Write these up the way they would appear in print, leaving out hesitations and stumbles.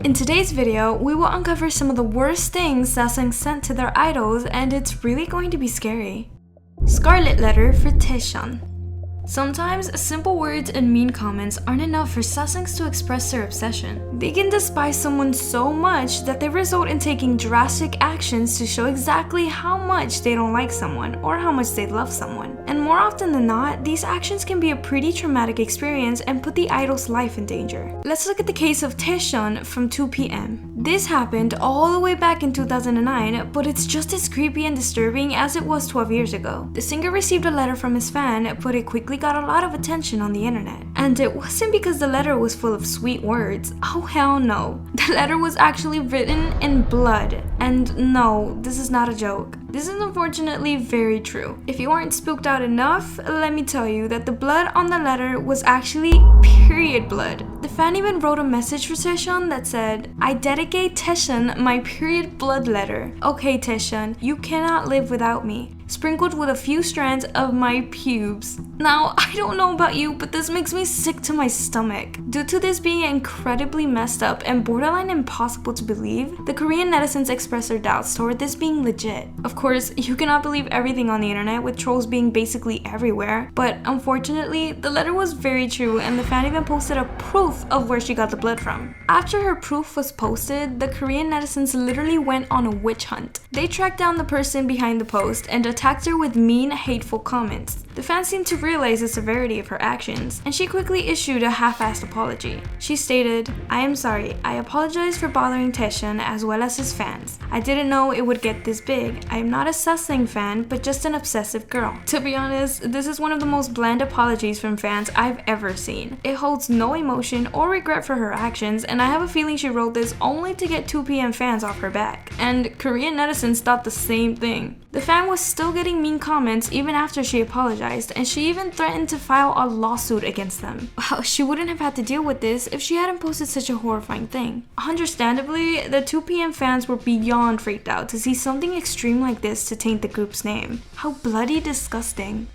In today's video, we will uncover some of the worst things Sasaengs sent to their idols, and it's really going to be scary. Scarlet letter for taecyeon. Sometimes, simple words and mean comments aren't enough for Sasaengs to express their obsession. They can despise someone so much that they result in taking drastic actions to show exactly how much they don't like someone or how much they love someone. And more often than not, these actions can be a pretty traumatic experience and put the idol's life in danger. Let's look at the case of taecyeon from 2PM. This happened all the way back in 2009, but it's just as creepy and disturbing as it was 12 years ago. The singer received a letter from his fan, but it quickly got a lot of attention on the internet. And it wasn't because the letter was full of sweet words. Oh hell no. The letter was actually written in blood. And no, this is not a joke. This is unfortunately very true. If you aren't spooked out enough, let me tell you that the blood on the letter was actually period blood. The fan even wrote a message for taecyeon that said, "I dedicate taecyeon my period blood letter. Okay taecyeon, you cannot live without me. Sprinkled with a few strands of my pubes." Now, I don't know about you, but this makes me sick to my stomach. Due to this being incredibly messed up and borderline impossible to believe, the Korean netizens expressed their doubts toward this being legit. Of course, you cannot believe everything on the internet, with trolls being basically everywhere, but unfortunately, the letter was very true, and the fan even posted a proof of where she got the blood from. After her proof was posted, the Korean netizens literally went on a witch hunt. They tracked down the person behind the post and attacked her with mean, hateful comments. The fans seemed to realize the severity of her actions, and she quickly issued a half-assed apology. She stated, "I am sorry. I apologize for bothering taecyeon as well as his fans. I didn't know it would get this big. I am not a Sasaeng fan, but just an obsessive girl." To be honest, this is one of the most bland apologies from fans I've ever seen. It holds no emotion or regret for her actions, and I have a feeling she wrote this only to get 2PM fans off her back. And Korean netizens thought the same thing. The fan was still getting mean comments even after she apologized, and she even threatened to file a lawsuit against them. Well, she wouldn't have had to deal with this if she hadn't posted such a horrifying thing. Understandably, the 2PM fans were beyond freaked out to see something extreme like this to taint the group's name. How bloody disgusting.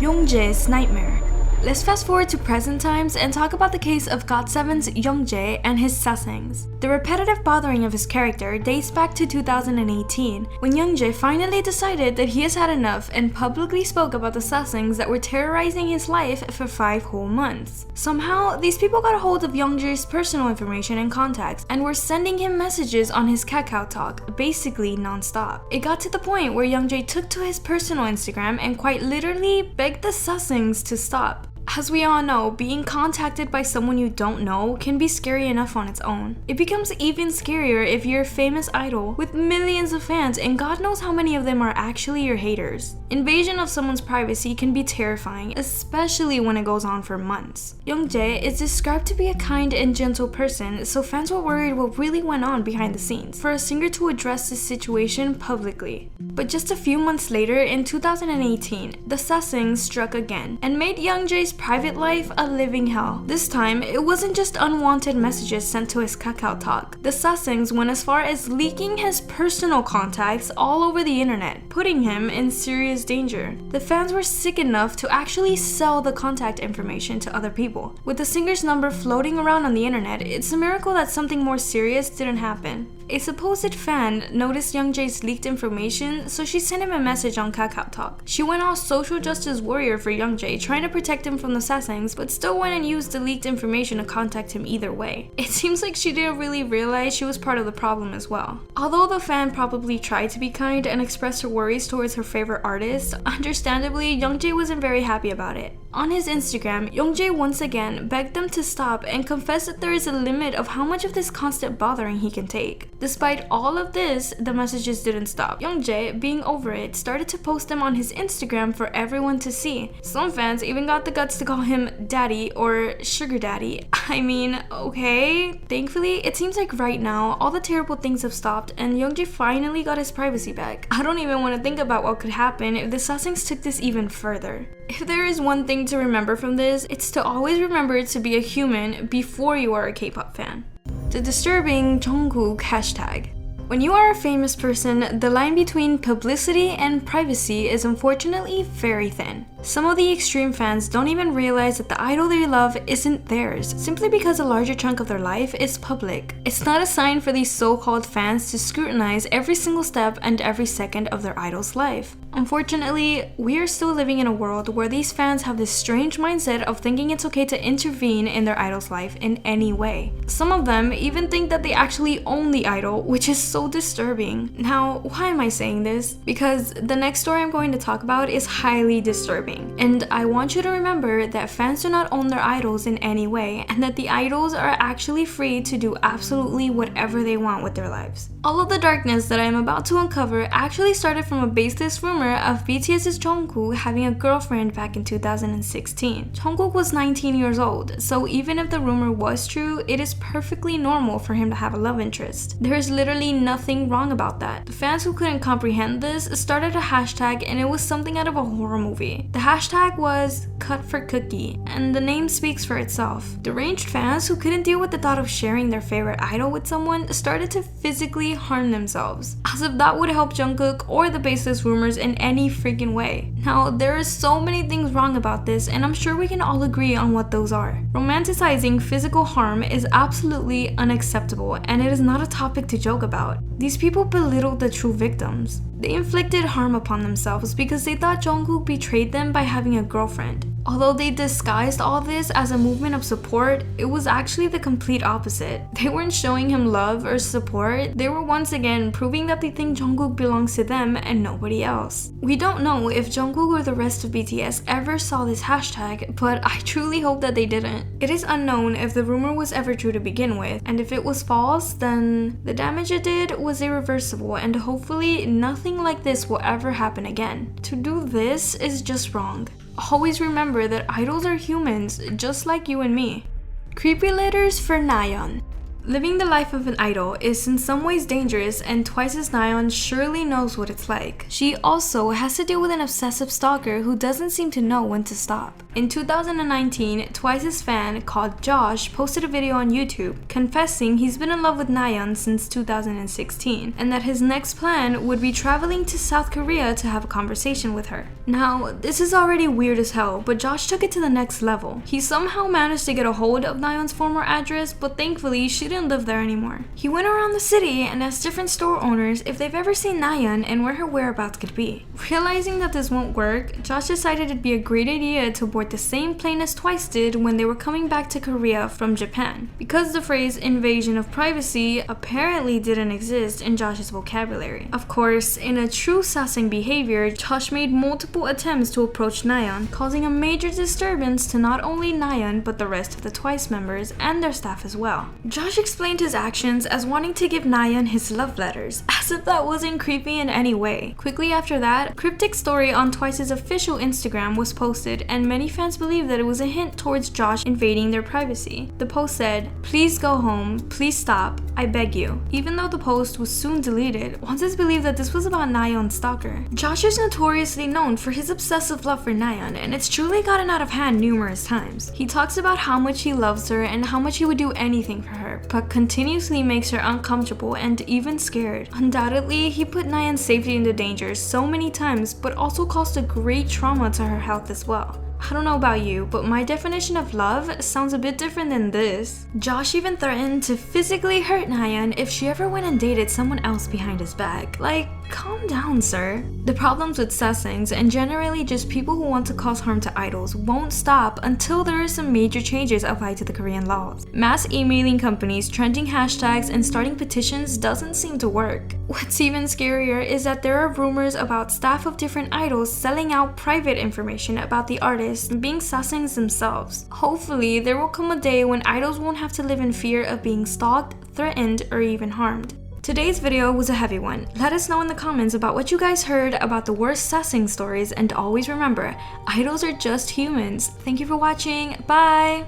Youngjae's nightmare. Let's fast forward to present times and talk about the case of GOT7's Youngjae and his Sasaengs. The repetitive bothering of his character dates back to 2018, when Youngjae finally decided that he has had enough and publicly spoke about the Sasaengs that were terrorizing his life for 5 whole months. Somehow, these people got a hold of Youngjae's personal information and contacts and were sending him messages on his Kakao Talk, basically non-stop. It got to the point where Youngjae took to his personal Instagram and quite literally begged the Sasaengs to stop. As we all know, being contacted by someone you don't know can be scary enough on its own. It becomes even scarier if you're a famous idol with millions of fans and God knows how many of them are actually your haters. Invasion of someone's privacy can be terrifying, especially when it goes on for months. Youngjae is described to be a kind and gentle person, so fans were worried what really went on behind the scenes for a singer to address this situation publicly. But just a few months later, in 2018, the Sasaengs struck again and made Youngjae's private life a living hell. This time, it wasn't just unwanted messages sent to his Kakao Talk. The Sasaengs went as far as leaking his personal contacts all over the internet, putting him in serious danger. The fans were sick enough to actually sell the contact information to other people. With the singer's number floating around on the internet, it's a miracle that something more serious didn't happen. A supposed fan noticed Youngjae's leaked information, so she sent him a message on Kakao Talk. She went all social justice warrior for Youngjae, trying to protect him from the Sasaengs, but still went and used the leaked information to contact him either way. It seems like she didn't really realize she was part of the problem as well. Although the fan probably tried to be kind and expressed her worries towards her favorite artist, understandably, Youngjae wasn't very happy about it. On his Instagram, Youngjae once again begged them to stop and confessed that there is a limit of how much of this constant bothering he can take. Despite all of this, the messages didn't stop. Youngjae, being over it, started to post them on his Instagram for everyone to see. Some fans even got the guts to call him daddy or sugar daddy. I mean, okay. Thankfully, it seems like right now, all the terrible things have stopped and Youngjae finally got his privacy back. I don't even want to think about what could happen if the Sasaengs took this even further. If there is one thing to remember from this, it's to always remember to be a human before you are a K-pop fan. The disturbing jungkook hashtag. When you are a famous person, the line between publicity and privacy is unfortunately very thin. Some of the extreme fans don't even realize that the idol they love isn't theirs, simply because a larger chunk of their life is public. It's not a sign for these so-called fans to scrutinize every single step and every second of their idol's life. Unfortunately, we are still living in a world where these fans have this strange mindset of thinking it's okay to intervene in their idol's life in any way. Some of them even think that they actually own the idol, which is so disturbing. Now, why am I saying this? Because the next story I'm going to talk about is highly disturbing. And I want you to remember that fans do not own their idols in any way, and that the idols are actually free to do absolutely whatever they want with their lives. All of the darkness that I am about to uncover actually started from a baseless rumor of BTS's Jungkook having a girlfriend back in 2016. Jungkook was 19 years old, so even if the rumor was true, it is perfectly normal for him to have a love interest. There is literally nothing wrong about that. The fans who couldn't comprehend this started a hashtag, and it was something out of a horror movie. The hashtag was cut for cookie, and the name speaks for itself. Deranged fans who couldn't deal with the thought of sharing their favorite idol with someone started to physically harm themselves, as if that would help Jungkook or the baseless rumors in any freaking way. Now, there are so many things wrong about this, and I'm sure we can all agree on what those are. Romanticizing physical harm is absolutely unacceptable, and it is not a topic to joke about. These people belittled the true victims. They inflicted harm upon themselves because they thought Jungkook betrayed them by having a girlfriend. Although they disguised all this as a movement of support, it was actually the complete opposite. They weren't showing him love or support, they were once again proving that they think Jungkook belongs to them and nobody else. We don't know if Jungkook or the rest of BTS ever saw this hashtag, but I truly hope that they didn't. It is unknown if the rumor was ever true to begin with, and if it was false, then the damage it did was irreversible, and hopefully nothing like this will ever happen again. To do this is just wrong. Always remember that idols are humans, just like you and me. Creepy letters for Nayeon. Living the life of an idol is in some ways dangerous, and Twice's Nayeon surely knows what it's like. She also has to deal with an obsessive stalker who doesn't seem to know when to stop. In 2019, Twice's fan called Josh posted a video on YouTube confessing he's been in love with Nayeon since 2016, and that his next plan would be traveling to South Korea to have a conversation with her. Now, this is already weird as hell, but Josh took it to the next level. He somehow managed to get a hold of Nayeon's former address, but thankfully she didn't live there anymore. He went around the city and asked different store owners if they've ever seen Nayeon and where her whereabouts could be. Realizing that this won't work, Josh decided it'd be a great idea to board the same plane as Twice did when they were coming back to Korea from Japan, because the phrase invasion of privacy apparently didn't exist in Josh's vocabulary. Of course, in a true Sasaeng behavior, Josh made multiple attempts to approach Nayeon, causing a major disturbance to not only Nayeon but the rest of the Twice members and their staff as well. Josh explained his actions as wanting to give Nayeon his love letters, as if that wasn't creepy in any way. Quickly after that, a cryptic story on Twice's official Instagram was posted, and many fans believed that it was a hint towards Josh invading their privacy. The post said, "Please go home, please stop, I beg you." Even though the post was soon deleted, once it's believed that this was about Nayeon's stalker. Josh is notoriously known for his obsessive love for Nayeon, and it's truly gotten out of hand numerous times. He talks about how much he loves her and how much he would do anything for her, but continuously makes her uncomfortable and even scared. Undoubtedly, he put Nayeon's safety into danger so many times, but also caused a great trauma to her health as well. I don't know about you, but my definition of love sounds a bit different than this. Josh even threatened to physically hurt Nayeon if she ever went and dated someone else behind his back. Like, calm down, sir. The problems with Sasaengs, and generally just people who want to cause harm to idols, won't stop until there are some major changes applied to the Korean laws. Mass emailing companies, trending hashtags, and starting petitions doesn't seem to work. What's even scarier is that there are rumors about staff of different idols selling out private information about the artists and being Sasaengs themselves. Hopefully, there will come a day when idols won't have to live in fear of being stalked, threatened, or even harmed. Today's video was a heavy one. Let us know in the comments about what you guys heard about the worst Sasaeng stories, and always remember, idols are just humans. Thank you for watching. Bye!